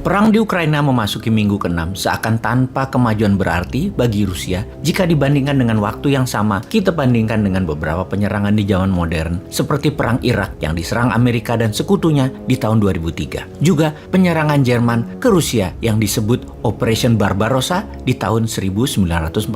Perang di Ukraina memasuki minggu ke-6 seakan tanpa kemajuan berarti bagi Rusia jika dibandingkan dengan waktu yang sama kita bandingkan dengan beberapa penyerangan di zaman modern seperti Perang Irak yang diserang Amerika dan sekutunya di tahun 2003. Juga penyerangan Jerman ke Rusia yang disebut Operation Barbarossa di tahun 1941.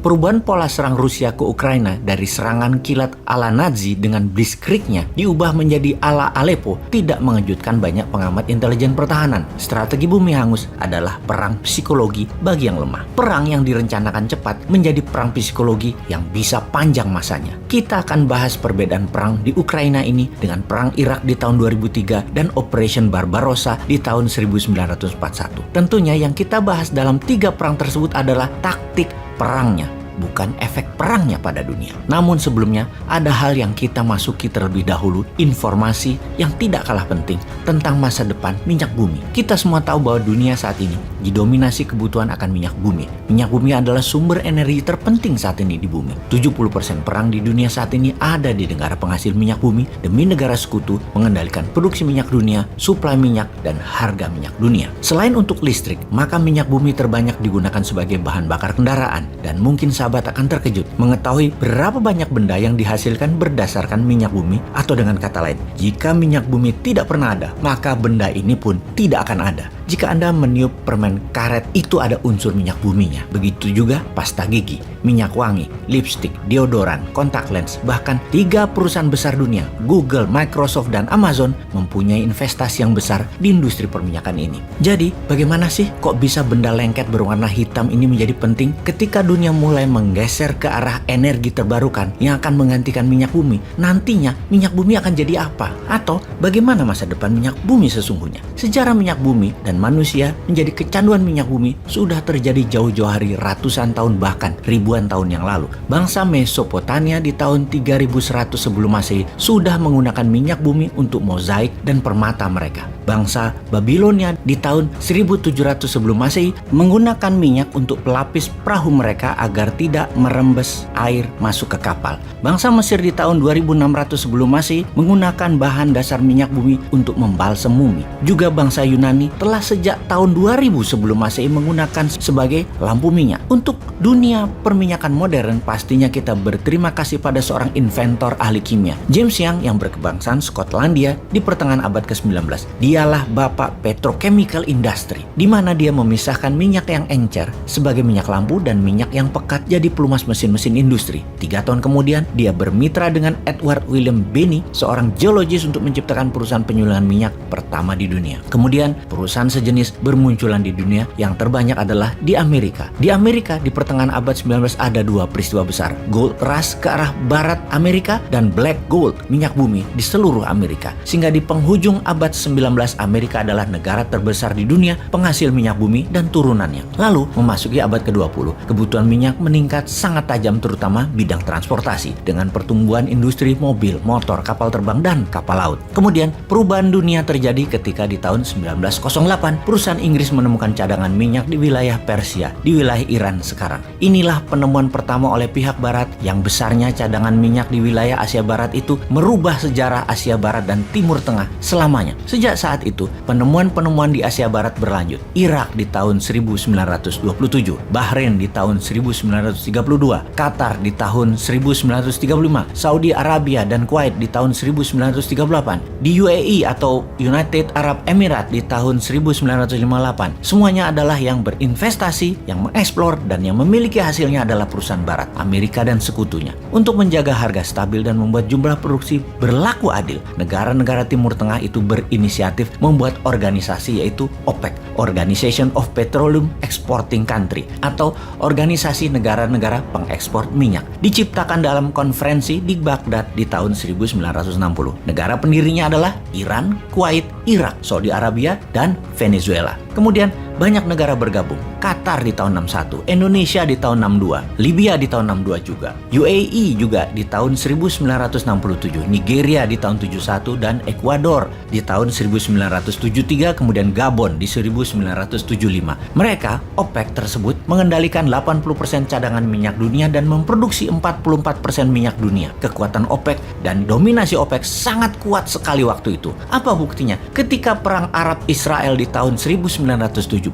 Perubahan pola serang Rusia ke Ukraina dari serangan kilat ala Nazi dengan Blitzkrieg-nya diubah menjadi ala Aleppo tidak mengejutkan banyak pengamat intelijen pertahanan. Strategi bumi hangus adalah perang psikologi bagi yang lemah. Perang yang direncanakan cepat menjadi perang psikologi yang bisa panjang masanya. Kita akan bahas perbedaan perang di Ukraina ini dengan perang Irak di tahun 2003 dan Operation Barbarossa di tahun 1941. Tentunya yang kita bahas dalam 3 perang tersebut adalah taktik perangnya, bukan efek perangnya pada dunia. Namun sebelumnya, ada hal yang kita masuki terlebih dahulu, informasi yang tidak kalah penting tentang masa depan minyak bumi. Kita semua tahu bahwa dunia saat ini didominasi kebutuhan akan minyak bumi. Minyak bumi adalah sumber energi terpenting saat ini di bumi. 70% perang di dunia saat ini ada di negara penghasil minyak bumi demi negara sekutu mengendalikan produksi minyak dunia, suplai minyak, dan harga minyak dunia. Selain untuk listrik, maka minyak bumi terbanyak digunakan sebagai bahan bakar kendaraan dan mungkin sahabat akan terkejut mengetahui berapa banyak benda yang dihasilkan berdasarkan minyak bumi, atau dengan kata lain, jika minyak bumi tidak pernah ada, maka benda ini pun tidak akan ada. Jika Anda meniup permen karet, itu ada unsur minyak buminya. Begitu juga pasta gigi, minyak wangi, lipstik, deodoran, kontak lens, bahkan 3 perusahaan besar dunia, Google, Microsoft, dan Amazon mempunyai investasi yang besar di industri perminyakan ini. Jadi, bagaimana sih kok bisa benda lengket berwarna hitam ini menjadi penting ketika dunia mulai menggeser ke arah energi terbarukan yang akan menggantikan minyak bumi? Nantinya, minyak bumi akan jadi apa? Atau bagaimana masa depan minyak bumi sesungguhnya? Sejarah minyak bumi dan manusia menjadi kecanduan minyak bumi sudah terjadi jauh-jauh hari ratusan tahun bahkan ribuan tahun yang lalu. Bangsa Mesopotamia di tahun 3100 sebelum Masehi sudah menggunakan minyak bumi untuk mozaik dan permata mereka. Bangsa Babilonia di tahun 1700 sebelum Masehi menggunakan minyak untuk pelapis perahu mereka agar tidak merembes air masuk ke kapal. Bangsa Mesir di tahun 2600 sebelum Masehi menggunakan bahan dasar minyak bumi untuk membalsem mumi. Juga bangsa Yunani telah sejak tahun 2000 sebelum Masehi menggunakan sebagai lampu minyak. Untuk dunia perminyakan modern, pastinya kita berterima kasih pada seorang inventor ahli kimia, James Young, yang berkebangsaan Skotlandia di pertengahan abad ke-19. Dialah bapak petrochemical industry, di mana dia memisahkan minyak yang encer sebagai minyak lampu dan minyak yang pekat jadi pelumas mesin-mesin industri. 3 tahun kemudian, dia bermitra dengan Edward William Binney, seorang geologis, untuk menciptakan perusahaan penyulingan minyak pertama di dunia. Kemudian, perusahaan sejenis bermunculan di dunia, yang terbanyak adalah di Amerika. Di Amerika, di pertengahan abad 19 ada 2 peristiwa besar, Gold Rush ke arah barat Amerika dan Black Gold, minyak bumi di seluruh Amerika. Sehingga di penghujung abad 19, Amerika adalah negara terbesar di dunia penghasil minyak bumi dan turunannya. Lalu, memasuki abad ke-20, kebutuhan minyak meningkat sangat tajam, terutama bidang transportasi, dengan pertumbuhan industri mobil, motor, kapal terbang, dan kapal laut. Kemudian, perubahan dunia terjadi ketika di tahun 1908, perusahaan Inggris menemukan cadangan minyak di wilayah Persia, di wilayah Iran sekarang. Inilah penemuan pertama oleh pihak barat yang besarnya cadangan minyak di wilayah Asia Barat itu merubah sejarah Asia Barat dan Timur Tengah selamanya. Sejak saat itu, penemuan-penemuan di Asia Barat berlanjut. Irak di tahun 1927, Bahrain di tahun 1932, Qatar di tahun 1935, Saudi Arabia dan Kuwait di tahun 1938, di UAE atau United Arab Emirates di tahun 1958. Semuanya adalah yang berinvestasi, yang mengeksplor, dan yang memiliki hasilnya adalah perusahaan barat, Amerika dan sekutunya. Untuk menjaga harga stabil dan membuat jumlah produksi berlaku adil, negara-negara Timur Tengah itu berinisiatif membuat organisasi, yaitu OPEC, Organization of Petroleum Exporting Country, atau organisasi negara-negara pengekspor minyak. Diciptakan dalam konferensi di Baghdad di tahun 1960. Negara pendirinya adalah Iran, Kuwait, Irak, Saudi Arabia, dan Venezuela. Kemudian banyak negara bergabung. Qatar di tahun 61, Indonesia di tahun 62, Libya di tahun 62 juga, UAE juga di tahun 1967, Nigeria di tahun 71, dan Ekuador di tahun 1973, kemudian Gabon di 1975. Mereka, OPEC tersebut, mengendalikan 80% cadangan minyak dunia dan memproduksi 44% minyak dunia. Kekuatan OPEC dan dominasi OPEC sangat kuat sekali waktu itu. Apa buktinya? Ketika perang Arab Israel di tahun 1973,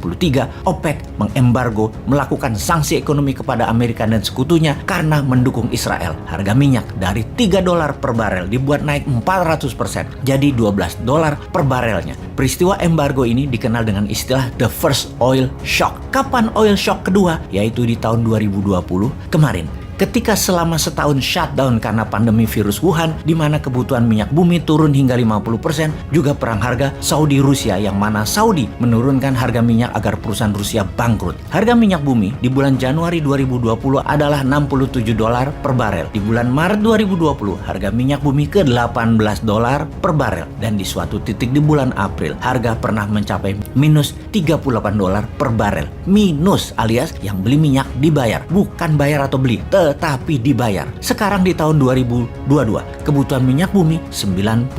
OPEC mengembargo, melakukan sanksi ekonomi kepada Amerika dan sekutunya karena mendukung Israel. Harga minyak dari $3 per barel dibuat naik 400%, jadi $12 per barelnya. Peristiwa embargo ini dikenal dengan istilah The First Oil Shock. Kapan oil shock kedua? Yaitu di tahun 2020 kemarin. Ketika selama setahun shutdown karena pandemi virus Wuhan, di mana kebutuhan minyak bumi turun hingga 50%, juga perang harga Saudi-Rusia yang mana Saudi menurunkan harga minyak agar perusahaan Rusia bangkrut. Harga minyak bumi di bulan Januari 2020 adalah $67 per barel. Di bulan Maret 2020, harga minyak bumi ke $18 per barel. Dan di suatu titik di bulan April, harga pernah mencapai minus $38 per barel. Minus alias yang beli minyak dibayar, bukan bayar atau beli, tetapi dibayar. Sekarang di tahun 2022, kebutuhan minyak bumi 92,8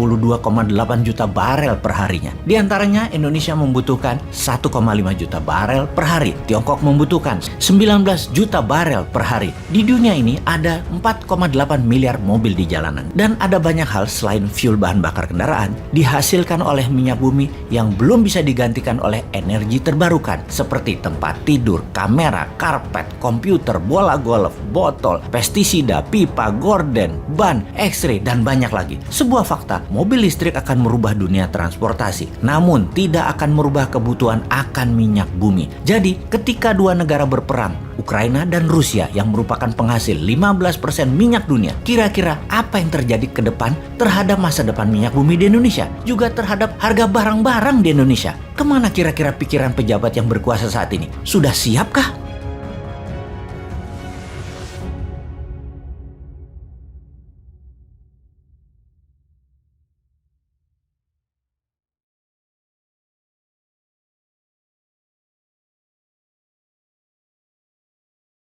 juta barel per harinya. Di antaranya Indonesia membutuhkan 1,5 juta barel per hari. Tiongkok membutuhkan 19 juta barel per hari. Di dunia ini ada 4,8 miliar mobil di jalanan. Dan ada banyak hal selain fuel bahan bakar kendaraan dihasilkan oleh minyak bumi yang belum bisa digantikan oleh energi terbarukan seperti tempat tidur, kamera, karpet, komputer, bola golf, botol, pestisida, pipa, gorden, ban, X-ray, dan banyak lagi. Sebuah fakta, mobil listrik akan merubah dunia transportasi, namun tidak akan merubah kebutuhan akan minyak bumi. Jadi, ketika dua negara berperang, Ukraina dan Rusia yang merupakan penghasil 15% minyak dunia, kira-kira apa yang terjadi ke depan terhadap masa depan minyak bumi di Indonesia? Juga terhadap harga barang-barang di Indonesia? Kemana kira-kira pikiran pejabat yang berkuasa saat ini? Sudah siapkah?